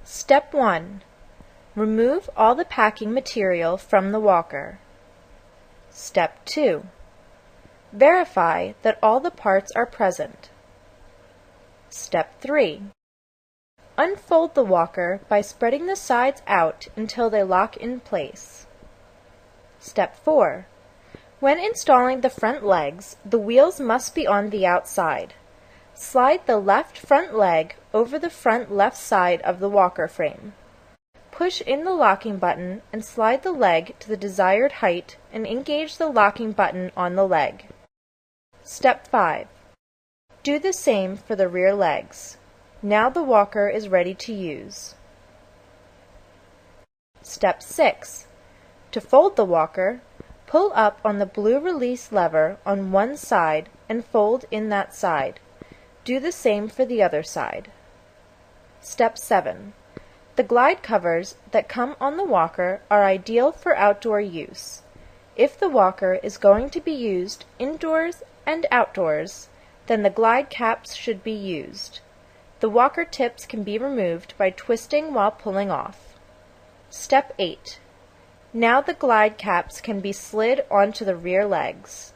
Step 1. Remove all the packing material from the walker. Step 2. Verify that all the parts are present. Step 3. Unfold the walker by spreading the sides out until they lock in place. Step 4. When installing the front legs, the wheels must be on the outside. Slide the left front leg over the front left side of the walker frame. Push in the locking button and slide the leg to the desired height and engage the locking button on the leg. Step 5. Do the same for the rear legs. Now the walker is ready to use. Step 6. To fold the walker, pull up on the blue release lever on one side and fold in that side. Do the same for the other side. Step 7. The glide covers that come on the walker are ideal for outdoor use. If the walker is going to be used indoors and outdoors, then the glide caps should be used. The walker tips can be removed by twisting while pulling off. Step 8. Now the glide caps can be slid onto the rear legs.